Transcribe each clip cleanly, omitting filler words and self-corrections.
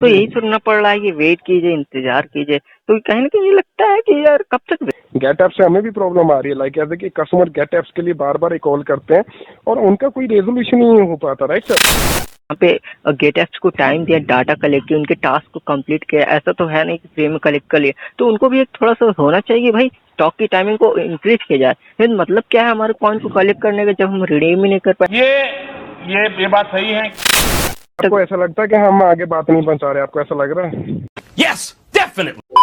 तो यही सुनना पड़ रहा है कि वेट कीजिए, इंतजार कीजिए। तो कहीं ना कहीं ये लगता है कि यार कब तक गेट ऐप से हमें भी प्रॉब्लम आ रही है। लाइक ऐसे कि कस्टमर गेट ऐप्स के लिए बार बार कॉल करते हैं और उनका कोई रेजोल्यूशन नहीं हो पाता। राइट सर, यहाँ पे गेट एप्स को टाइम दिया, डाटा कलेक्ट किया, उनके टास्क को कंप्लीट किया। ऐसा तो है नहीं कि फ्री में कलेक्ट कर लिया। तो उनको भी एक थोड़ा सा होना चाहिए भाई, स्टॉक की टाइमिंग को इंक्रीज किया जाए। लेकिन मतलब क्या है हमारे कॉइन को कलेक्ट करने का जब हम रिडीम ही नहीं कर पाए। ये बात सही है। आपको ऐसा लगता है कि हम आगे बात नहीं पहुंचा रहे? आपको ऐसा लग रहा है? Yes, definitely.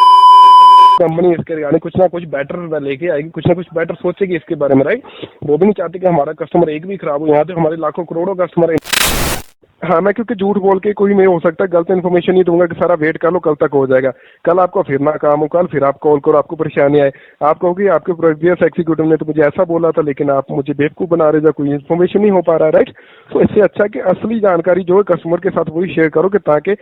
कंपनी इसके रिगार्डिंग कुछ ना कुछ बेटर लेके आएगी, कुछ ना कुछ बेटर सोचेगी इसके बारे में। राइट, वो भी नहीं चाहती कि हमारा कस्टमर एक भी खराब हो। यहाँ पे हमारे लाखों करोड़ों कस्टमर है। हाँ, मैं क्योंकि झूठ बोल के कोई नहीं हो सकता, गलत इन्फॉर्मेशन नहीं दूंगा कि सारा वेट कर लो कल तक हो जाएगा। कल आपको फिर ना काम हो, कल फिर आप कॉल करो, आपको परेशानी आए, आप कहोगे आपके प्रीवियस एग्जीक्यूटिव ने तो मुझे ऐसा बोला था, लेकिन आप मुझे बेवकूफ बना रहे, कोई इन्फॉर्मेशन नहीं हो पा रहा है। राइट, तो इससे अच्छा कि असली जानकारी जो है कस्टमर के साथ वही शेयर करो, कि ताकि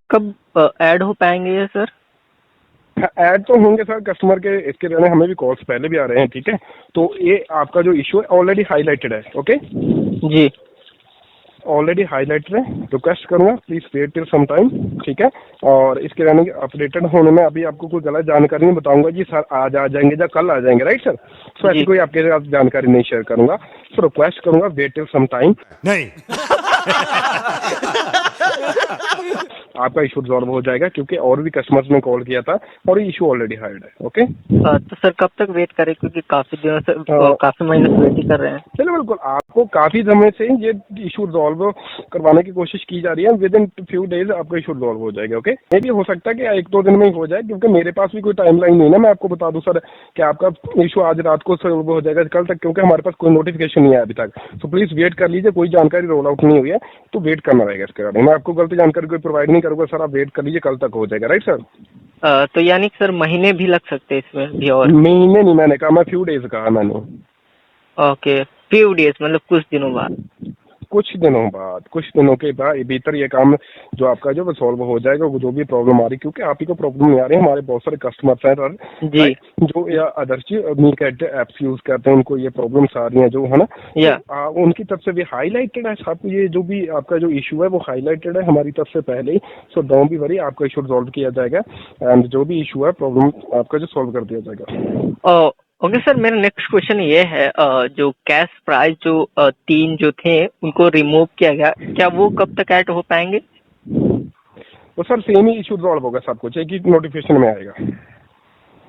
कब ऐड हो पाएंगे ये सर? ऐड तो होंगे सर कस्टमर के, इसके रहने हमें भी कॉल्स पहले भी आ रहे हैं। ठीक है, तो ये आपका जो इशू है ऑलरेडी हाईलाइटेड है। ओके जी, ऑलरेडी हाईलाइटेड है। रिक्वेस्ट करूंगा please wait till some time. ठीक है, और इसके रहने के अपडेटेड होने में अभी आपको कोई गलत जानकारी नहीं बताऊंगा जी सर आज आ जाएंगे या कल आ जाएंगे। राइट सर, सो ऐसी कोई आपके साथ जानकारी नहीं शेयर करूंगा। सो रिक्वेस्ट करूंगा वेट टिल सम टाइम। नहीं। आपका इशू सॉल्व हो जाएगा, क्योंकि और भी कस्टमर्स ने कॉल किया था और ये इशू ऑलरेडी हाइड है। ओके तो सर कब तक वेट करें, क्योंकि काफी दिनों से काफी महीने से वेट ही कर रहे हैं। चलिए, बिल्कुल आपको काफी समय से ये इशू सॉल्व करवाने की कोशिश की जा रही है। विद इन फ्यू डेज आपका इशू सॉल्व हो जाएगा। ओके, ये भी हो सकता है कि एक दो दिन में ही हो जाए, क्योंकि मेरे पास भी कोई टाइमलाइन नहीं है ना। मैं आपको बता दूं सर कि आपका इशू आज रात को सॉल्व हो जाएगा कल तक, क्योंकि हमारे पास कोई नोटिफिकेशन नहीं है अभी तक। तो प्लीज वेट कर लीजिए, कोई जानकारी रोल आउट नहीं हुई है तो वेट करना रहेगा इसके बारे में। मैं आपको गलत जानकारी कोई प्रोवाइड नहीं करूंगा सर, आप वेट कर लीजिए, कल तक हो जाएगा। राइट सर, तो यानी कि सर महीने भी लग सकते हैं इसमें भी? और महीने नहीं, मैंने कहा, मैं फ्यू डेज कहा मैंने। ओके, फ्यू डेज मतलब कुछ दिनों बाद। कुछ दिनों के बाद भीतर ये काम जो आपका जो सॉल्व हो जाएगा। वो जो भी प्रॉब्लम आ रही, क्योंकि आप ही को प्रॉब्लम नहीं आ रही है, हमारे बहुत सारे कस्टमर्स हैं सर जी, जो या अदर्स एप्स यूज करते हैं, उनको ये प्रॉब्लम्स आ रही हैं जो है ना, या तो उनकी तरफ से भी हाईलाइटेड है साहब। ये जो भी आपका जो इशू है वो हाईलाइटेड है हमारी तरफ से पहले ही। सो डोंट बी वरी, आपका इशू सॉल्व किया जाएगा एंड जो भी इशू है प्रॉब्लम आपका जो सॉल्व कर दिया जाएगा। ओके सर, मेरा नेक्स्ट क्वेश्चन ये है, जो कैश प्राइस जो 3 जो थे उनको रिमूव किया गया, क्या वो कब तक ऐड हो पाएंगे? तो सर सेम ही इशू सॉल्व होगा, सब कुछ एक ही नोटिफिकेशन में आएगा।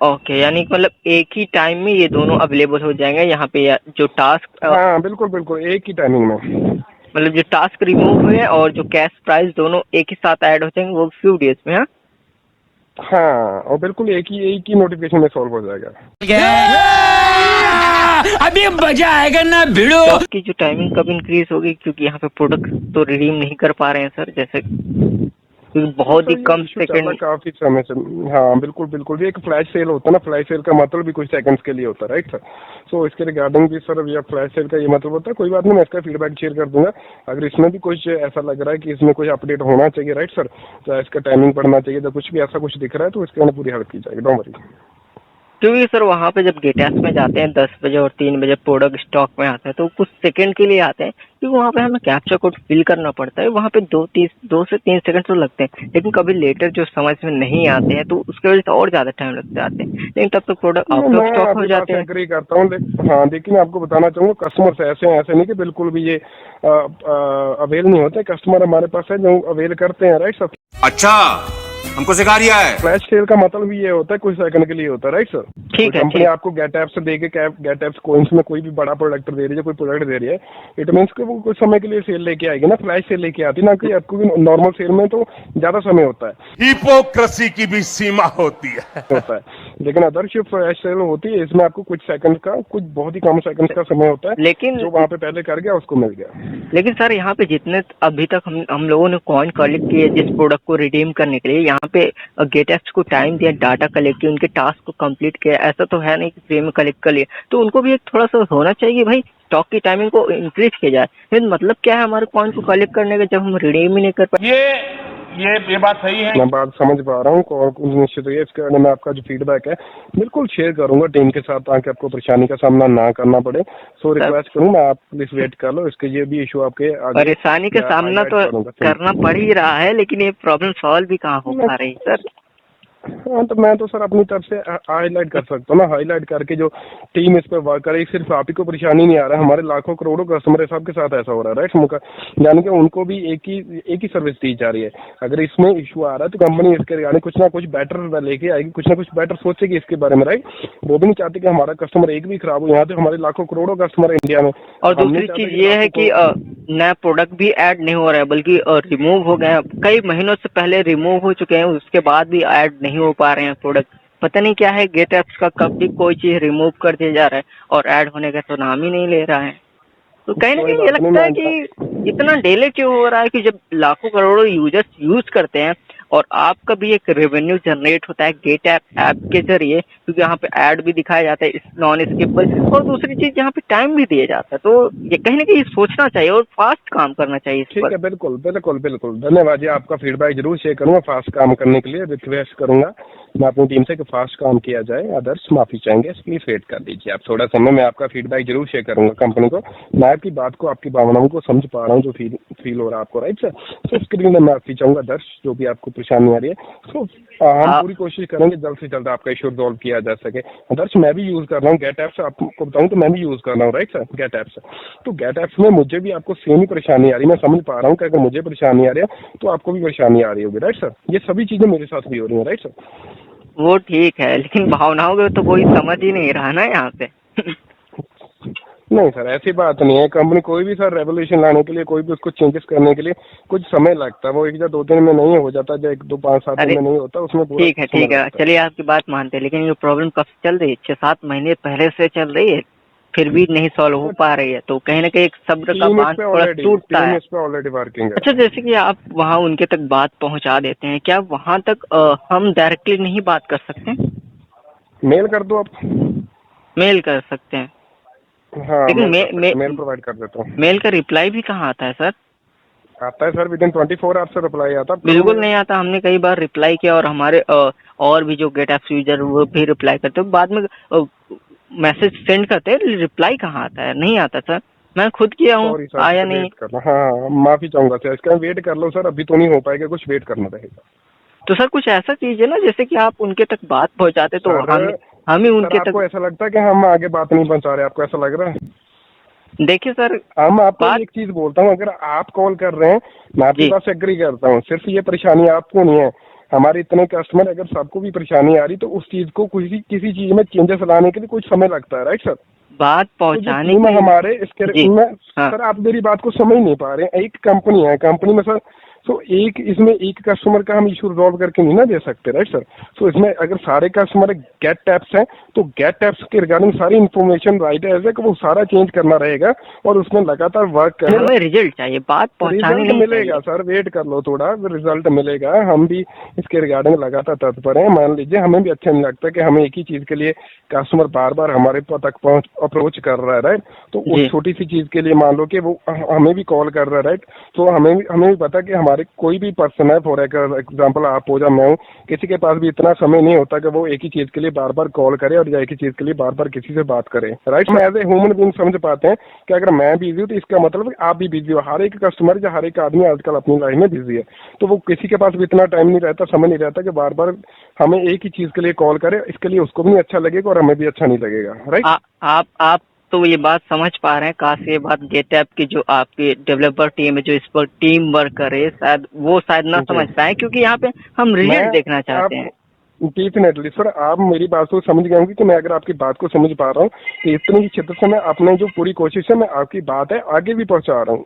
ओके, यानी कि मतलब एक ही टाइम में ये दोनों अवेलेबल हो जाएंगे यहाँ पे, जो टास्क हाँ बिल्कुल बिल्कुल, एक ही टाइमिंग में। मतलब जो टास्क रिमूव हुए और जो कैश प्राइस दोनों एक ही साथ ऐड हो जाएंगे, वो फ्यू डेज में। हाँ हाँ, और बिल्कुल एक ही नोटिफिकेशन में सॉल्व हो जाएगा। अभी मजा आएगा ना भिड़ो। तो आपकी जो टाइमिंग कब इंक्रीज होगी, क्योंकि यहाँ पे प्रोडक्ट तो रिडीम नहीं कर पा रहे हैं सर, जैसे क्योंकि बहुत ही कम सेकंड। काफी समय से, हाँ बिल्कुल बिल्कुल। ये एक फ्लैश सेल होता है ना, फ्लैश सेल का मतलब भी कुछ सेकंड्स के लिए होता है। राइट सर, सो इसके रिगार्डिंग भी सर ये फ्लैश सेल का ये मतलब होता है। कोई बात नहीं, मैं इसका फीडबैक शेयर कर दूंगा। अगर इसमें भी कुछ ऐसा लग रहा है कि इसमें कुछ अपडेट होना चाहिए, राइट सर, तो इसका टाइमिंग बढ़ना चाहिए, तो कुछ भी ऐसा कुछ दिख रहा है तो इसके अंदर पूरी हेल्प की जाएगी, डोंट वरी। क्योंकि सर वहाँ पे जब गेटएस में जाते हैं 10 बजे और 3 बजे प्रोडक्ट स्टॉक में आता है, तो कुछ सेकंड के लिए आते हैं, क्योंकि वहाँ पे हमें कैप्चा कोड फिल करना पड़ता है। वहाँ पे 2 से 3 सेकंड तो लगते हैं, लेकिन कभी लेटर जो समझ में नहीं आते हैं तो उसके वजह से और ज्यादा टाइम लग जाते हैं, लेकिन तब तक प्रोडक्ट आउट ऑफ स्टॉक हो जाते हैं। एग्री करता हूँ, हाँ, लेकिन आपको बताना चाहूंगा कस्टमर ऐसे नहीं कि बिल्कुल भी ये अवेल नहीं होते। कस्टमर हमारे पास है जो अवेल करते हैं। राइट सर, अच्छा, हमको सिखा रिया है। फ्लैश सेल का मतलब भी ये होता है कुछ सेकंड के लिए होता है। राइट सर, ठीक है, कंपनी आपको गेट ऐप से देके गेट ऐप्स कोइंस में कोई भी बड़ा प्रोडक्ट दे रही है, कोई प्रोडक्ट दे रही है, इट मीन्स कि वो कुछ समय के लिए सेल लेके आएगी ना, फ्लैश सेल लेके आती ना, कि आपको नॉर्मल सेल में तो ज्यादा समय होता है। हिपोक्रेसी की भी सीमा होती है। लेकिन अदर शिप फ्लैश सेल होती है, इसमें आपको कुछ सेकंड का, कुछ बहुत ही कम सेकंड का समय होता है, लेकिन जो वहाँ पे पहले कर गया उसको मिल गया। लेकिन सर यहाँ पे जितने अभी तक हम लोगों ने कॉइन कलेक्ट किए जिस प्रोडक्ट को रिडीम करने के लिए, यहाँ पे गेट एप्स को टाइम दिया, डाटा कलेक्ट किया, उनके टास्क को कंप्लीट किया। ऐसा तो है नहीं कि फ्री में कलेक्ट कर लिया। तो उनको भी एक थोड़ा सा होना चाहिए भाई, स्टॉक की टाइमिंग को इंक्रीज किया जाए। लेकिन मतलब क्या है हमारे कॉइन को कलेक्ट करने का जब हम रिडीम ही नहीं कर पाए। ये बात सही है। मैं बात समझ पा रहा हूँ और निश्चित है इसके बारे में आपका जो फीडबैक है बिल्कुल शेयर करूंगा टीम के साथ ताकि आपको परेशानी का सामना ना करना पड़े। सो रिक्वेस्ट करूंगा आप प्लीज वेट कर लो, इसके ये भी इशू आपके आगे परेशानी का सामना तो करना पड़ ही रहा है, लेकिन ये प्रॉब्लम सॉल्व भी कहाँ हो पा रही सर। हाँ तो मैं तो सर अपनी तरफ से हाईलाइट कर सकता हूँ ना, हाईलाइट करके जो टीम इस पर वर्क करे। सिर्फ आप ही को परेशानी नहीं आ रहा है, हमारे लाखों करोड़ों कस्टमर है, सबके साथ ऐसा हो रहा है राइट मुका, यानी कि उनको भी एक ही सर्विस दी जा रही है। अगर इसमें इशू आ रहा है तो कंपनी इसके रिगार्डिंग कुछ ना कुछ बेटर लेके आएगी, कुछ ना कुछ बेटर सोचेगी इसके बारे में राइट। वो भी नहीं चाहती कि हमारा कस्टमर एक भी खराब हो, यहाँ तो हमारे लाखों करोड़ों कस्टमर है इंडिया में। और दूसरी चीज ये है कि नया प्रोडक्ट भी ऐड नहीं हो रहा है, बल्कि रिमूव हो गए हैं। कई महीनों से पहले रिमूव हो चुके हैं, उसके बाद भी ऐड नहीं हो पा रहे हैं प्रोडक्ट। पता नहीं क्या है, गेट एप्स का कब भी कोई चीज रिमूव कर दिया जा रहा है और ऐड होने का तो नाम ही नहीं ले रहा है। तो कहीं ना कहीं ये लगता है कि इतना डिले क्यों हो रहा है कि जब लाखों करोड़ों यूजर्स यूज करते हैं और आपका भी एक रेवेन्यू जनरेट होता है गेट ऐप के जरिए, क्योंकि यहाँ पे ऐड भी दिखाया जाता है नॉन स्किपेबल, और दूसरी चीज यहाँ पे टाइम भी दिया जाता है। तो ये कहीं ना कहीं सोचना चाहिए और फास्ट काम करना चाहिए इस पर। ठीक है, बिल्कुल बिल्कुल बिल्कुल धन्यवाद जी, आपका फीडबैक जरूर शेयर करूंगा। फास्ट काम करने के लिए रिक्वेस्ट करूंगा मैं अपनी टीम से कि फास्ट काम किया जाए। आदर्श माफी चाहेंगे, प्लीज वेट कर लीजिए आप थोड़ा समय, मैं आपका फीडबैक जरूर शेयर करूंगा कंपनी को। मैं आपकी बात को, आपकी भावनाओं को समझ पा रहा हूँ जो फील हो रहा है आपको राइट सर। तो इसके लिए मैं माफी चाहूंगा आदर्श, जो भी आपको परेशानी आ रही है। तो हम पूरी कोशिश करेंगे जल्द से जल्द आपका इशू रिजॉल्व किया जा सके। आदर्श मैं भी यूज कर रहा हूँ गेट एप्स, आपको बताऊँ तो मैं भी यूज कर रहा हूँ राइट सर गेट एप्स। तो गेट एप्स में मुझे भी आपको सेम ही परेशानी आ रही है, मैं समझ पा रहा हूँ कि अगर मुझे परेशानी आ रही है तो आपको भी परेशानी आ रही होगी राइट सर। ये सभी चीजें मेरे साथ भी हो रही है राइट सर। वो ठीक है, लेकिन भावनाओं को तो कोई समझ ही नहीं रहा ना यहाँ पे। नहीं सर ऐसी बात नहीं है, कंपनी कोई भी सर रेवोल्यूशन लाने के लिए, कोई भी उसको चेंजेस करने के लिए कुछ समय लगता है। वो एक या 2 दिन में नहीं हो जाता, जो 1, 2, 5, 7 दिन में नहीं होता, उसमें पूरा ठीक है चलिए आपकी बात मानते हैं, लेकिन ये प्रॉब्लम कब से चल रही है? 6-7 महीने पहले से चल रही है, फिर भी नहीं सॉल्व हो पा रही है। तो कहीं ना कहीं एक सब्र का बांध थोड़ा टूटता है। ऑलरेडी वर्किंग है। अच्छा, जैसे कि आप वहाँ उनके तक बात पहुँचा देते हैं, क्या वहाँ तक हम डायरेक्टली नहीं बात कर सकते? मेल कर दो आप। मेल कर सकते हैं, हाँ, लेकिन मेल प्रोवाइड कर देता हूँ। मेल का रिप्लाई भी कहाँ आता है सर? आता है सर, विदिन 24 आवर्स से रिप्लाई आता है। बिल्कुल नहीं आता। हमने कई बार रिप्लाई किया और हमारे और भी जो गेट एप्स यूजर वो भी रिप्लाई करते हैं, बाद में मैसेज सेंड करते हैं, रिप्लाई कहाँ आता है? नहीं आता सर, मैं खुद किया हूँ, आया नहीं। हाँ माफी चाहूंगा सर, इसका वेट कर लो सर, अभी तो नहीं हो पाएगा, कुछ वेट करना रहेगा। तो सर कुछ ऐसा चीज है ना, जैसे कि आप उनके तक बात पहुंचाते तो हम ही उनके तक। आपको ऐसा लगता है कि हम आगे बात नहीं पहुंचा रहे? आपको ऐसा लग रहा है? देखिए सर, हम आपको एक चीज बोलता हूँ, अगर आप कॉल कर रहे हैं मैं आपकी बात से एग्री करता हूँ, सिर्फ ये परेशानी आपको नहीं है, हमारे इतने कस्टमर, अगर सबको भी परेशानी आ रही तो उस चीज को किसी चीज में चेंजेस लाने के लिए कुछ समय लगता है राइट सर। बात पहुंचाने में हमारे इसके सर आप मेरी बात को समझ नहीं पा रहे हैं। एक कंपनी है, कंपनी में सर तो इसमें एक कस्टमर का हम इशू रिजॉल्व करके नहीं ना दे सकते राइट सर। तो इसमें अगर सारे कस्टमर गेट टैप्स हैं तो गेट टैप्स के रिगार्डिंग सारी इन्फॉर्मेशन राइट है कि वो सारा चेंज करना रहेगा और उसमें लगातार वर्क करना। हमें रिजल्ट चाहिए, बात पहुंचाने नहीं मिलेगा सर, वेट कर लो थोड़ा, रिजल्ट मिलेगा। हम भी इसके रिगार्डिंग लगातार तत्पर हैं। मान लीजिए हमें भी अच्छा नहीं लगता कि हमें एक ही चीज के लिए कस्टमर बार बार हमारे तक अप्रोच कर रहा है राइट। तो उस छोटी सी चीज के लिए मान लो कि वो हमें भी कॉल कर रहा है राइट। तो हमें भी पता कि हमारे कोई भी पर्सन है, फॉर एग्जाम्पल आप हो या मैं हूँ, किसी के पास भी इतना समय नहीं होता कि वो एक ही चीज के लिए बार बार कॉल करे और या एक ही चीज के लिए बार बार किसी से बात करे राइट। हम एज ए ह्यूमन बीइंग समझ पाते हैं कि अगर मैं बिजी हूँ तो इसका मतलब आप भी बिजी हो। हर एक कस्टमर या हर एक आदमी आजकल अपनी लाइफ में बिजी है, तो वो किसी के पास भी इतना टाइम नहीं रहता, समय नहीं रहता कि बार बार हमें एक ही चीज के लिए कॉल करे। इसके लिए उसको भी नहीं अच्छा लगेगा और हमें भी अच्छा नहीं लगेगा राइट। आप तो ये बात समझ पा रहे हैं। काश ये बात गेट ऐप की जो आपकी डेवलपर टीम है जो इस पर टीम वर्क करे, शायद ना समझ पाए, क्योंकि यहाँ पे हम रिजल्ट देखना चाहते हैं। डेफिनेटली सर, आप मेरी बात को समझ गए होंगे कि मैं अगर आपकी बात को समझ पा रहा हूँ तो इतनी क्षेत्र से मैं अपने जो पूरी कोशिश है मैं आपकी बात है आगे भी पहुँचा रहा हूँ।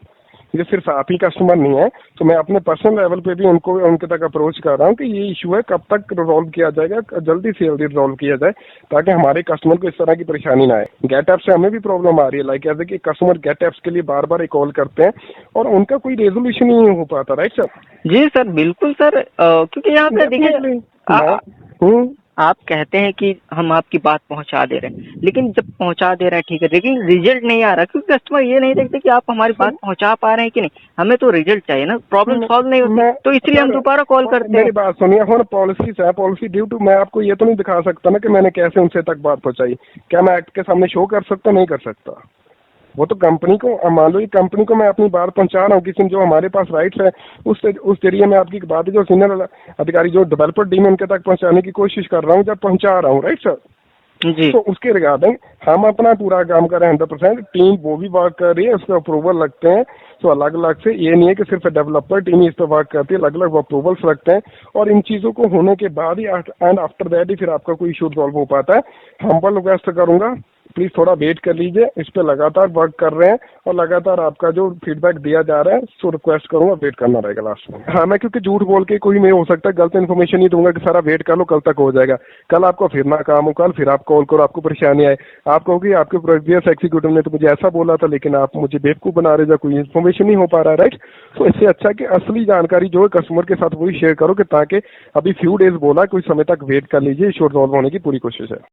ये सिर्फ आप ही कस्टमर नहीं है, तो मैं अपने पर्सनल लेवल पे भी उनके तक अप्रोच कर रहा हूँ कि ये इशू है, कब तक रिजॉल्व किया जाएगा, जल्दी से जल्दी रिजॉल्व किया जाए ताकि हमारे कस्टमर को इस तरह की परेशानी ना आए। गेट ऐप से हमें भी प्रॉब्लम आ रही है, लाइक ऐसे कि कस्टमर गेट ऐप्स के लिए बार बार कॉल करते हैं और उनका कोई रेजोल्यूशन नहीं हो पाता राइट सर। जी सर, बिल्कुल सर, क्योंकि यहाँ पे देखिए आप कहते हैं कि हम आपकी बात पहुंचा दे रहे हैं, लेकिन जब पहुंचा दे रहे हैं ठीक है, लेकिन रिजल्ट नहीं आ रहा क्योंकि कस्टमर ये नहीं देखते कि आप हमारी बात पहुंचा पा रहे हैं कि नहीं। हमें तो रिजल्ट चाहिए ना, प्रॉब्लम सॉल्व नहीं होती, तो इसलिए हम दोबारा कॉल करते हैं। मेरी बात सुनिए, हम पॉलिसीज है, पॉलिसी ड्यू टू मैं आपको ये तो नहीं दिखा सकता ना कि मैंने कैसे उनसे तक बात पहुंचाई। क्या मैं एक्ट के सामने शो कर सकता? नहीं कर सकता। वो तो कंपनी को, मान लो ये कंपनी को मैं अपनी बात पहुंचा रहा हूँ, किसी जो हमारे पास राइट्स है उस जरिए मैं आपकी बात जो सीनियर अधिकारी जो डेवलपर टीम है उनके तक पहुंचाने की कोशिश कर रहा हूँ, जब पहुंचा रहा हूँ, राइट सर जी। तो उसके रिगार्डिंग हम अपना पूरा काम कर रहे हैं 100%, टीम वो भी वर्क कर रही है, उसके अप्रूवल लगते हैं। तो अलग अलग से ये नहीं है कि सिर्फ डेवलपर टीम ही इस पर वर्क करती है, अलग अलग वो अप्रूवल्स लगते हैं और इन चीज़ों को होने के बाद ही एंड आफ्टर दैट ही फिर आपका कोई इशू सॉल्व हो पाता है। हम्बल रिक्वेस्ट करूंगा, प्लीज थोड़ा वेट कर लीजिए, इस पे लगातार वर्क कर रहे हैं और लगातार आपका जो फीडबैक दिया जा रहा है सो रिक्वेस्ट करूंगा, वेट करना रहेगा लास्ट में। हाँ, मैं क्योंकि झूठ बोल के कोई नहीं हो सकता, गलत इन्फॉर्मेशन नहीं दूंगा कि सारा वेट कर लो कल तक हो जाएगा। कल आपको फिर ना काम हो, कल फिर आप कॉल करो, आपको परेशानी आए, आप कहोगे आपके प्रीवियस एग्जीक्यूटिव ने तो मुझे ऐसा बोला था, लेकिन आप मुझे बेवकूफ बना रहे, कोई इन्फॉर्मेशन नहीं हो पा रहा है, राइट। तो इससे अच्छा कि असली जानकारी जो है कस्टमर के साथ वही शेयर करो कि ताकि अभी फ्यू डेज बोला, कुछ समय तक वेट कर लीजिए, इशू सॉल्व होने की पूरी कोशिश है।